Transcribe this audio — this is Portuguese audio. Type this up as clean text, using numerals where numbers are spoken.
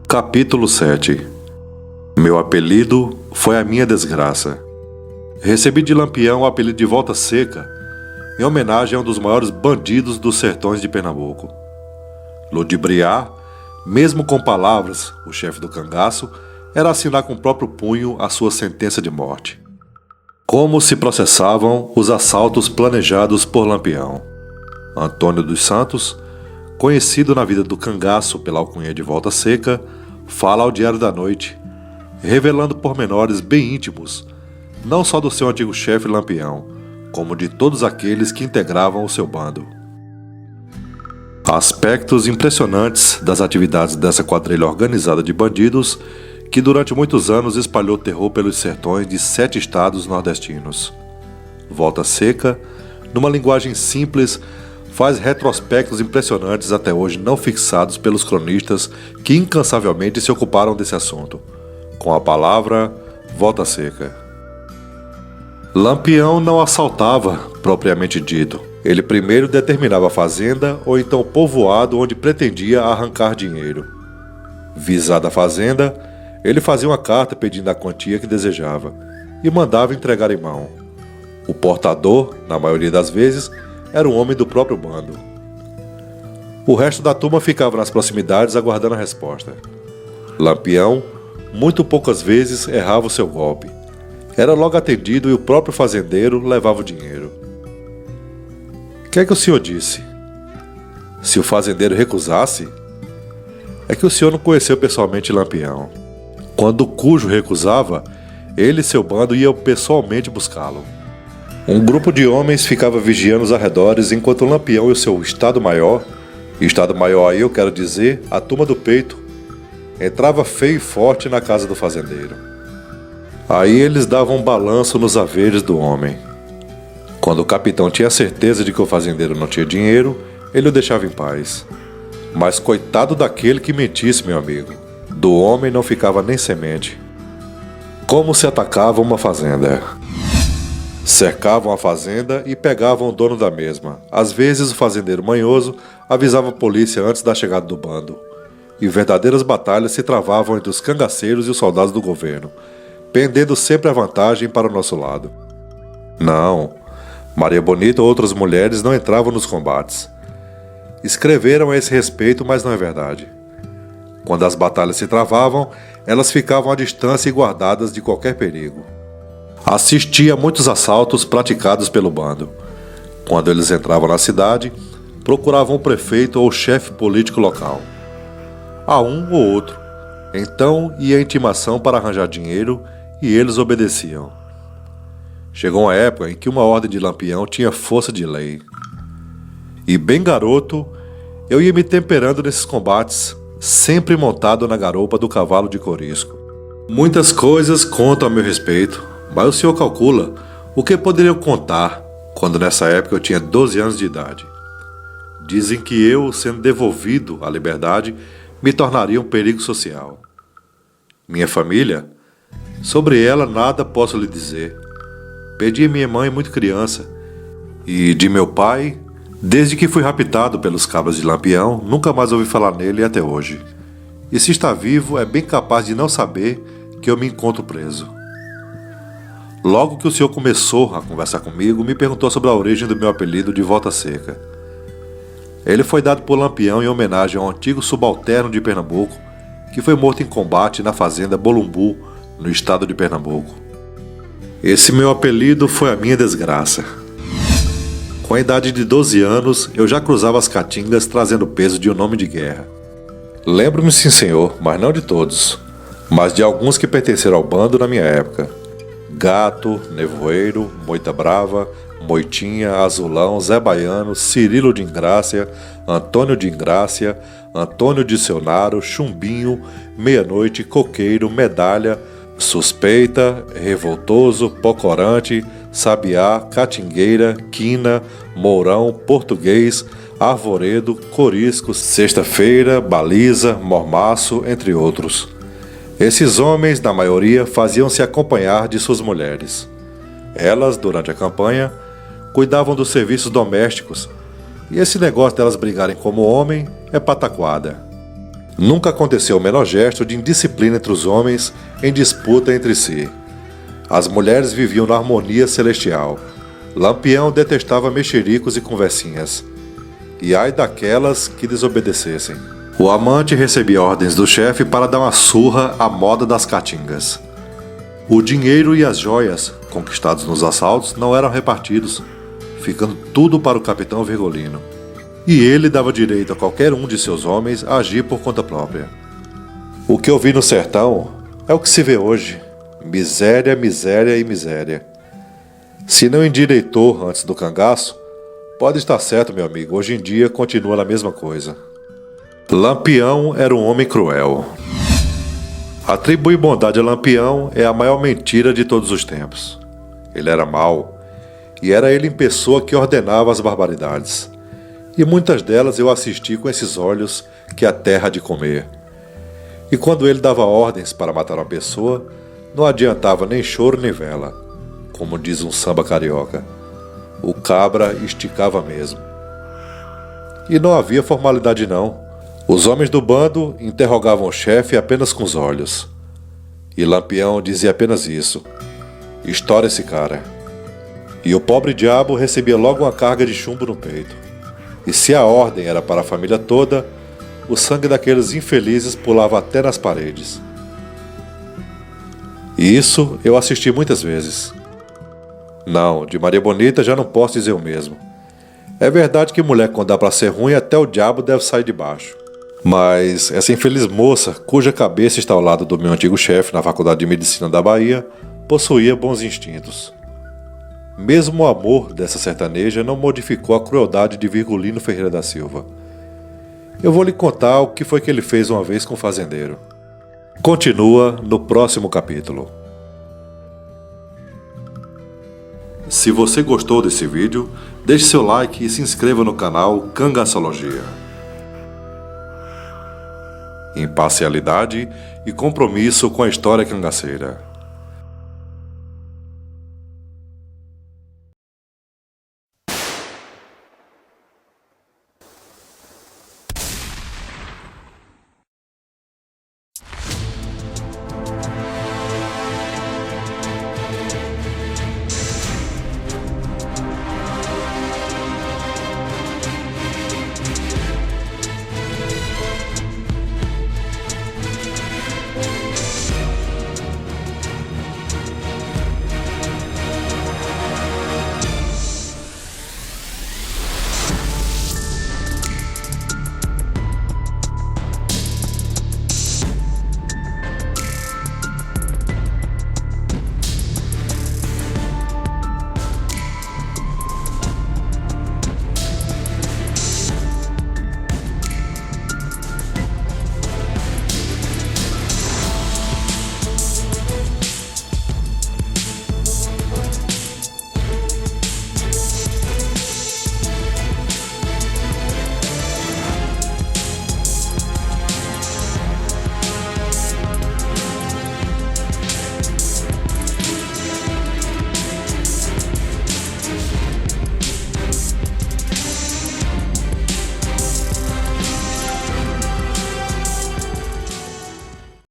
Capítulo 7. Meu apelido foi a minha desgraça. Recebi de Lampião o apelido de Volta Seca, em homenagem a um dos maiores bandidos dos sertões de Pernambuco. Ludibriar, mesmo com palavras, o chefe do cangaço, era assinar com o próprio punho a sua sentença de morte. Como se processavam os assaltos planejados por Lampião. Antônio dos Santos, conhecido na vida do cangaço pela alcunha de Volta Seca, fala ao Diário da Noite, revelando pormenores bem íntimos, não só do seu antigo chefe Lampião, como de todos aqueles que integravam o seu bando. Aspectos impressionantes das atividades dessa quadrilha organizada de bandidos que durante muitos anos espalhou terror pelos sertões de 7 estados nordestinos. Volta Seca, numa linguagem simples, faz retrospectos impressionantes até hoje não fixados pelos cronistas que incansavelmente se ocuparam desse assunto. Com a palavra, Volta Seca. Lampião não assaltava, propriamente dito. Ele primeiro determinava a fazenda ou então o povoado onde pretendia arrancar dinheiro. Visada a fazenda, ele fazia uma carta pedindo a quantia que desejava e mandava entregar em mão. O portador, na maioria das vezes, era um homem do próprio bando. O resto da turma ficava nas proximidades aguardando a resposta. Lampião, muito poucas vezes, errava o seu golpe. Era logo atendido e o próprio fazendeiro levava o dinheiro. O que é que o senhor disse? Se o fazendeiro recusasse? É que o senhor não conheceu pessoalmente Lampião. Quando o cujo recusava, ele e seu bando iam pessoalmente buscá-lo. Um grupo de homens ficava vigiando os arredores enquanto o Lampião e o seu Estado-Maior, Estado-Maior aí eu quero dizer, a turma do peito, entrava feio e forte na casa do fazendeiro. Aí eles davam um balanço nos haveres do homem. Quando o capitão tinha certeza de que o fazendeiro não tinha dinheiro, ele o deixava em paz. Mas coitado daquele que mentisse, meu amigo. Do homem não ficava nem semente. Como se atacava uma fazenda? Cercavam a fazenda e pegavam o dono da mesma. Às vezes o fazendeiro manhoso avisava a polícia antes da chegada do bando. E verdadeiras batalhas se travavam entre os cangaceiros e os soldados do governo, pendendo sempre a vantagem para o nosso lado. Não, Maria Bonita ou outras mulheres não entravam nos combates. Escreveram a esse respeito, mas não é verdade. Quando as batalhas se travavam, elas ficavam à distância e guardadas de qualquer perigo. Assistia a muitos assaltos praticados pelo bando. Quando eles entravam na cidade, procuravam o prefeito ou o chefe político local. A um ou outro. Então ia a intimação para arranjar dinheiro e eles obedeciam. Chegou uma época em que uma ordem de Lampião tinha força de lei. E bem garoto, eu ia me temperando nesses combates, sempre montado na garupa do cavalo de Corisco. Muitas coisas contam a meu respeito, mas o senhor calcula o que poderiam contar quando nessa época eu tinha 12 anos de idade. Dizem que eu, sendo devolvido à liberdade, me tornaria um perigo social. Minha família? Sobre ela nada posso lhe dizer. Perdi minha mãe muito criança. E de meu pai, desde que fui raptado pelos cabras de Lampião, nunca mais ouvi falar nele até hoje. E se está vivo, é bem capaz de não saber que eu me encontro preso. Logo que o senhor começou a conversar comigo, me perguntou sobre a origem do meu apelido de Volta Seca. Ele foi dado por Lampião em homenagem a um antigo subalterno de Pernambuco que foi morto em combate na fazenda Bolumbu, no estado de Pernambuco. Esse meu apelido foi a minha desgraça. Com a idade de 12 anos, eu já cruzava as caatingas trazendo o peso de um nome de guerra. Lembro-me sim, senhor, mas não de todos, mas de alguns que pertenceram ao bando na minha época. Gato, Nevoeiro, Moita Brava, Moitinha, Azulão, Zé Baiano, Cirilo de Ingrácia, Antônio de Ingrácia, Antônio Dicionário, Chumbinho, Meia-Noite, Coqueiro, Medalha, Suspeita, Revoltoso, Pocorante, Sabiá, Catingueira, Quina, Mourão, Português, Arvoredo, Corisco, Sexta-feira, Baliza, Mormaço, entre outros. Esses homens, na maioria, faziam-se acompanhar de suas mulheres. Elas, durante a campanha, cuidavam dos serviços domésticos, e esse negócio delas brigarem como homem é pataquada. Nunca aconteceu o menor gesto de indisciplina entre os homens em disputa entre si. As mulheres viviam na harmonia celestial. Lampião detestava mexericos e conversinhas. E ai daquelas que desobedecessem. O amante recebia ordens do chefe para dar uma surra à moda das caatingas. O dinheiro e as joias, conquistados nos assaltos, não eram repartidos, ficando tudo para o capitão Virgolino. E ele dava direito a qualquer um de seus homens a agir por conta própria. O que eu vi no sertão é o que se vê hoje: miséria, miséria e miséria. Se não endireitou antes do cangaço, pode estar certo, meu amigo, hoje em dia continua na mesma coisa. Lampião era um homem cruel. Atribuir bondade a Lampião é a maior mentira de todos os tempos. Ele era mau, e era ele em pessoa que ordenava as barbaridades. E muitas delas eu assisti com esses olhos que a terra há de comer. E quando ele dava ordens para matar uma pessoa, não adiantava nem choro nem vela, como diz um samba carioca. O cabra esticava mesmo. E não havia formalidade não. Os homens do bando interrogavam o chefe apenas com os olhos. E Lampião dizia apenas isso: estoura esse cara. E o pobre diabo recebia logo uma carga de chumbo no peito. E se a ordem era para a família toda, o sangue daqueles infelizes pulava até nas paredes. E isso eu assisti muitas vezes. Não, de Maria Bonita já não posso dizer o mesmo. É verdade que mulher, quando dá para ser ruim, até o diabo deve sair de baixo. Mas essa infeliz moça, cuja cabeça está ao lado do meu antigo chefe na Faculdade de Medicina da Bahia, possuía bons instintos. Mesmo o amor dessa sertaneja não modificou a crueldade de Virgulino Ferreira da Silva. Eu vou lhe contar o que foi que ele fez uma vez com o fazendeiro. Continua no próximo capítulo. Se você gostou desse vídeo, deixe seu like e se inscreva no canal Cangaçologia. Imparcialidade e compromisso com a história cangaceira.